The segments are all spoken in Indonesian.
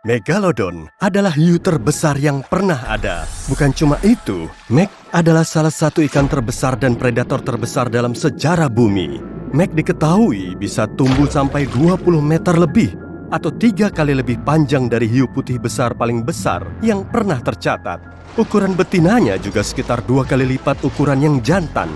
Megalodon adalah hiu terbesar yang pernah ada. Bukan cuma itu, Meg adalah salah satu ikan terbesar dan predator terbesar dalam sejarah bumi. Meg diketahui bisa tumbuh sampai 20 meter lebih atau 3 kali lebih panjang dari hiu putih besar paling besar yang pernah tercatat. Ukuran betinanya juga sekitar 2 kali lipat ukuran yang jantan.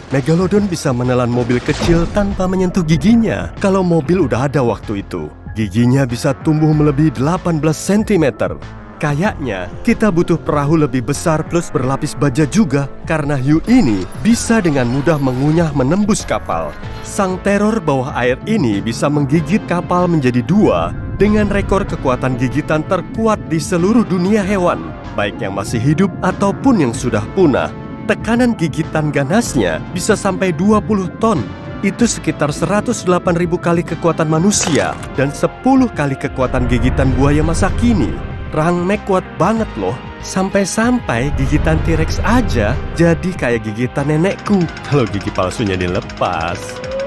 Megalodon bisa menelan mobil kecil tanpa menyentuh giginya kalau mobil udah ada waktu itu. Giginya bisa tumbuh melebihi 18 cm. Kayaknya kita butuh perahu lebih besar plus berlapis baja juga karena hiu ini bisa dengan mudah mengunyah menembus kapal. Sang teror bawah air ini bisa menggigit kapal menjadi 2 dengan rekor kekuatan gigitan terkuat di seluruh dunia hewan, baik yang masih hidup ataupun yang sudah punah. Tekanan gigitan ganasnya bisa sampai 20 ton. Itu sekitar 108.000 kali kekuatan manusia dan 10 kali kekuatan gigitan buaya masa kini. Rahang Meg kuat banget loh. Sampai-sampai gigitan T-Rex aja jadi kayak gigitan nenekku kalau gigi palsunya dilepas.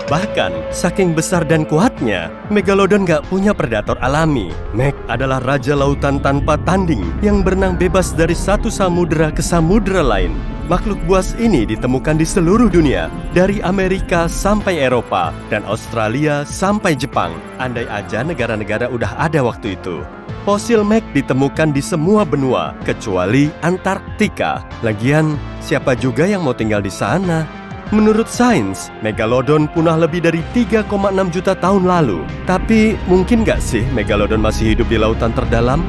Bahkan, saking besar dan kuatnya, Megalodon gak punya predator alami. Meg adalah raja lautan tanpa tanding yang berenang bebas dari satu samudera ke samudera lain. Makhluk buas ini ditemukan di seluruh dunia, dari Amerika sampai Eropa, dan Australia sampai Jepang. Andai aja negara-negara udah ada waktu itu. Fosil Meg ditemukan di semua benua, kecuali Antartika. Lagian, siapa juga yang mau tinggal di sana? Menurut sains, Megalodon punah lebih dari 3,6 juta tahun lalu. Tapi mungkin nggak sih Megalodon masih hidup di lautan terdalam?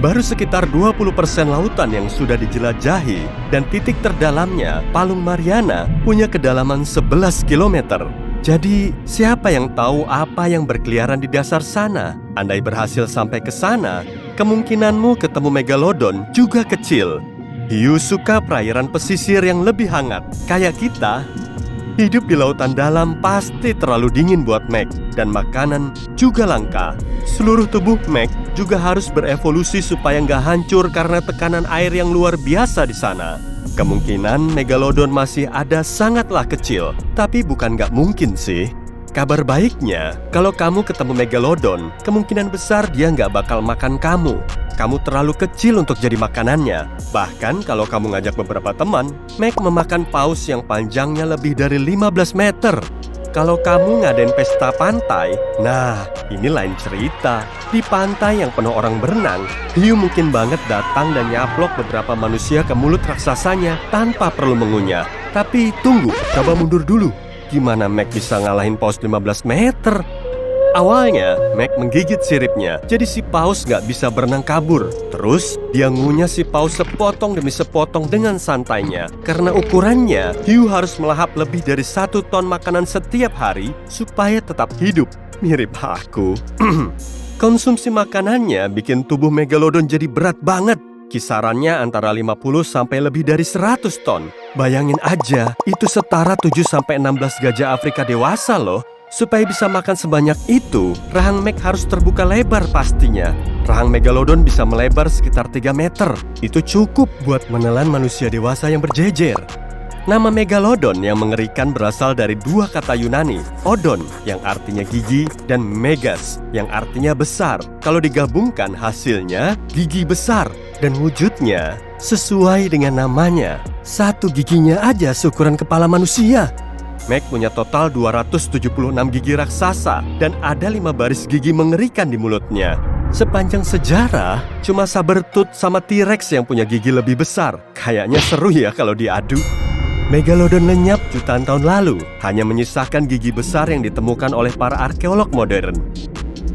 Baru sekitar 20% lautan yang sudah dijelajahi dan titik terdalamnya, Palung Mariana, punya kedalaman 11 km. Jadi, siapa yang tahu apa yang berkeliaran di dasar sana? Andai berhasil sampai ke sana, kemungkinanmu ketemu Megalodon juga kecil. Hiu suka perairan pesisir yang lebih hangat. Kayak kita, hidup di lautan dalam pasti terlalu dingin buat Meg, dan makanan juga langka. Seluruh tubuh Meg juga harus berevolusi supaya nggak hancur karena tekanan air yang luar biasa di sana. Kemungkinan Megalodon masih ada sangatlah kecil, tapi bukan nggak mungkin sih. Kabar baiknya, kalau kamu ketemu Megalodon, kemungkinan besar dia nggak bakal makan kamu. Kamu terlalu kecil untuk jadi makanannya. Bahkan kalau kamu ngajak beberapa teman, Meg memakan paus yang panjangnya lebih dari 15 meter. Kalau kamu ngadain pesta pantai, nah ini lain cerita. Di pantai yang penuh orang berenang, hiu mungkin banget datang dan nyaplok beberapa manusia ke mulut raksasanya tanpa perlu mengunyah. Tapi tunggu, coba mundur dulu. Gimana Meg bisa ngalahin paus 15 meter? Awalnya, Meg menggigit siripnya, jadi si paus gak bisa berenang kabur. Terus, dia ngunyah si paus sepotong demi sepotong dengan santainya. Karena ukurannya, hiu harus melahap lebih dari 1 ton makanan setiap hari supaya tetap hidup. Mirip aku. Konsumsi makanannya bikin tubuh Megalodon jadi berat banget. Kisarannya antara 50 sampai lebih dari 100 ton. Bayangin aja, itu setara 7 sampai 16 gajah Afrika dewasa loh. Supaya bisa makan sebanyak itu, rahang Meg harus terbuka lebar pastinya. Rahang Megalodon bisa melebar sekitar 3 meter. Itu cukup buat menelan manusia dewasa yang berjejer. Nama Megalodon yang mengerikan berasal dari 2 kata Yunani, odon yang artinya gigi dan megas yang artinya besar. Kalau digabungkan hasilnya gigi besar dan wujudnya sesuai dengan namanya. 1 giginya aja seukuran kepala manusia. Meg punya total 276 gigi raksasa dan ada 5 baris gigi mengerikan di mulutnya. Sepanjang sejarah, cuma Sabertooth sama T-Rex yang punya gigi lebih besar. Kayaknya seru ya kalau diadu. Megalodon lenyap jutaan tahun lalu, hanya menyisakan gigi besar yang ditemukan oleh para arkeolog modern.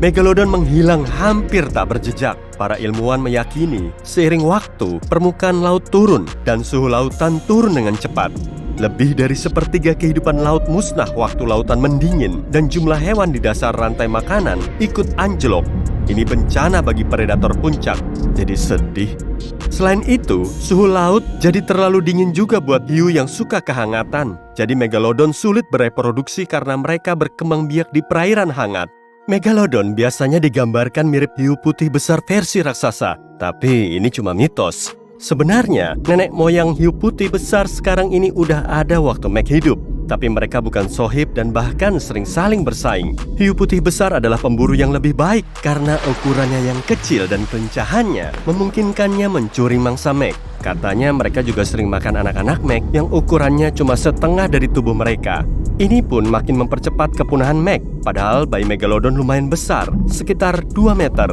Megalodon menghilang hampir tak berjejak. Para ilmuwan meyakini, seiring waktu, permukaan laut turun dan suhu lautan turun dengan cepat. Lebih dari sepertiga kehidupan laut musnah waktu lautan mendingin dan jumlah hewan di dasar rantai makanan ikut anjlok. Ini bencana bagi predator puncak, jadi sedih. Selain itu, suhu laut jadi terlalu dingin juga buat hiu yang suka kehangatan. Jadi Megalodon sulit bereproduksi karena mereka berkembang biak di perairan hangat. Megalodon biasanya digambarkan mirip hiu putih besar versi raksasa, tapi ini cuma mitos. Sebenarnya, nenek moyang hiu putih besar sekarang ini udah ada waktu Meg hidup. tapi mereka bukan sohib dan bahkan sering saling bersaing. Hiu putih besar adalah pemburu yang lebih baik karena ukurannya yang kecil dan pelincahannya memungkinkannya mencuri mangsa Meg. Katanya mereka juga sering makan anak-anak Meg yang ukurannya cuma setengah dari tubuh mereka. Ini pun makin mempercepat kepunahan Meg, padahal bayi Megalodon lumayan besar, sekitar 2 meter.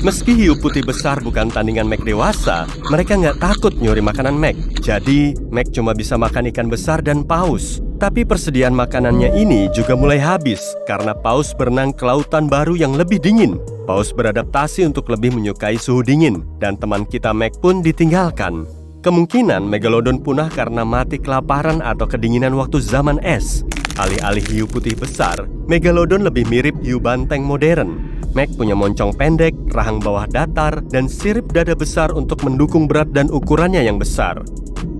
Meski hiu putih besar bukan tandingan Meg dewasa, mereka nggak takut nyuri makanan Meg. Jadi, Meg cuma bisa makan ikan besar dan paus. Tapi persediaan makanannya ini juga mulai habis karena paus berenang ke lautan baru yang lebih dingin. Paus beradaptasi untuk lebih menyukai suhu dingin, dan teman kita Meg pun ditinggalkan. Kemungkinan Megalodon punah karena mati kelaparan atau kedinginan waktu zaman es. Alih-alih hiu putih besar, Megalodon lebih mirip hiu banteng modern. Meg punya moncong pendek, rahang bawah datar, dan sirip dada besar untuk mendukung berat dan ukurannya yang besar.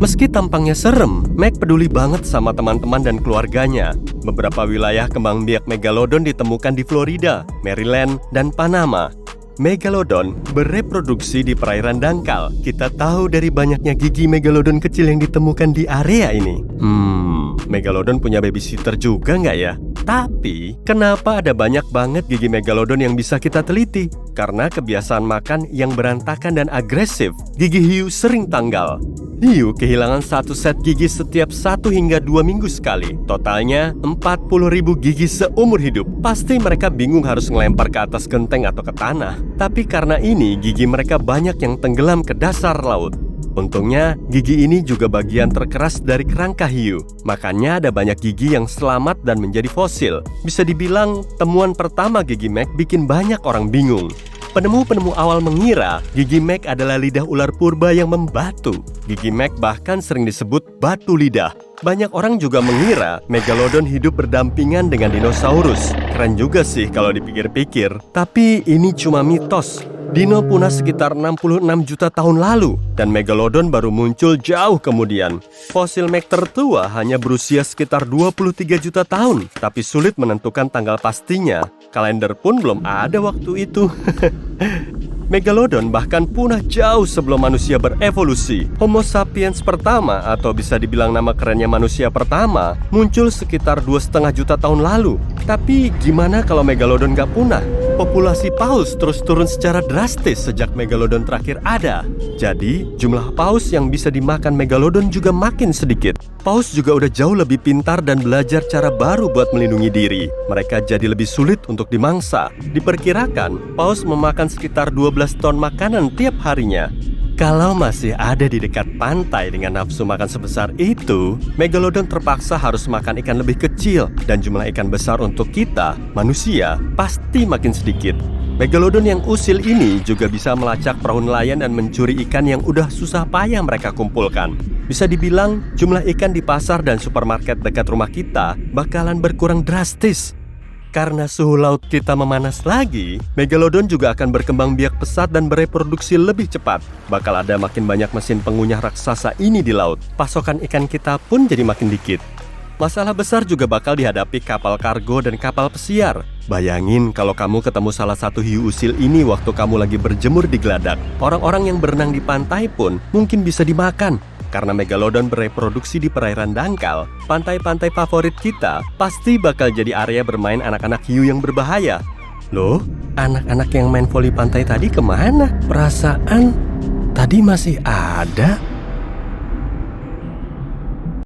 Meski tampangnya serem, Meg peduli banget sama teman-teman dan keluarganya. Beberapa wilayah kembang biak Megalodon ditemukan di Florida, Maryland, dan Panama. Megalodon bereproduksi di perairan dangkal. Kita tahu dari banyaknya gigi Megalodon kecil yang ditemukan di area ini. Megalodon punya babysitter juga nggak ya? Tapi, kenapa ada banyak banget gigi Megalodon yang bisa kita teliti? Karena kebiasaan makan yang berantakan dan agresif, gigi hiu sering tanggal. Hiu kehilangan satu set gigi setiap 1 hingga 2 minggu sekali. Totalnya 40.000 gigi seumur hidup. Pasti mereka bingung harus ngelempar ke atas genteng atau ke tanah. Tapi karena ini, gigi mereka banyak yang tenggelam ke dasar laut. Untungnya, gigi ini juga bagian terkeras dari kerangka hiu. Makanya ada banyak gigi yang selamat dan menjadi fosil. Bisa dibilang, temuan pertama gigi Meg bikin banyak orang bingung. Penemu-penemu awal mengira gigi Meg adalah lidah ular purba yang membatu. Gigi Meg bahkan sering disebut batu lidah. Banyak orang juga mengira Megalodon hidup berdampingan dengan dinosaurus. Keren juga sih kalau dipikir-pikir. Tapi ini cuma mitos. Dino punah sekitar 66 juta tahun lalu, dan Megalodon baru muncul jauh kemudian. Fosil Meg tertua hanya berusia sekitar 23 juta tahun, tapi sulit menentukan tanggal pastinya. Kalender pun belum ada waktu itu. Megalodon bahkan punah jauh sebelum manusia berevolusi. Homo sapiens pertama, atau bisa dibilang nama kerennya manusia pertama, muncul sekitar 2,5 juta tahun lalu. Tapi gimana kalau Megalodon gak punah? Populasi paus terus turun secara drastis sejak Megalodon terakhir ada. Jadi, jumlah paus yang bisa dimakan Megalodon juga makin sedikit. Paus juga udah jauh lebih pintar dan belajar cara baru buat melindungi diri. Mereka jadi lebih sulit untuk dimangsa. Diperkirakan, paus memakan sekitar 12 ton makanan tiap harinya. Kalau masih ada di dekat pantai dengan nafsu makan sebesar itu, Megalodon terpaksa harus makan ikan lebih kecil, dan jumlah ikan besar untuk kita, manusia, pasti makin sedikit. Megalodon yang usil ini juga bisa melacak perahu nelayan dan mencuri ikan yang udah susah payah mereka kumpulkan. Bisa dibilang, jumlah ikan di pasar dan supermarket dekat rumah kita bakalan berkurang drastis. Karena suhu laut kita memanas lagi, Megalodon juga akan berkembang biak pesat dan bereproduksi lebih cepat. Bakal ada makin banyak mesin pengunyah raksasa ini di laut. Pasokan ikan kita pun jadi makin dikit. Masalah besar juga bakal dihadapi kapal kargo dan kapal pesiar. Bayangin kalau kamu ketemu salah satu hiu usil ini waktu kamu lagi berjemur di geladak. Orang-orang yang berenang di pantai pun mungkin bisa dimakan. Karena Megalodon bereproduksi di perairan dangkal, pantai-pantai favorit kita pasti bakal jadi area bermain anak-anak hiu yang berbahaya. Loh, anak-anak yang main voli pantai tadi kemana? Perasaan tadi masih ada.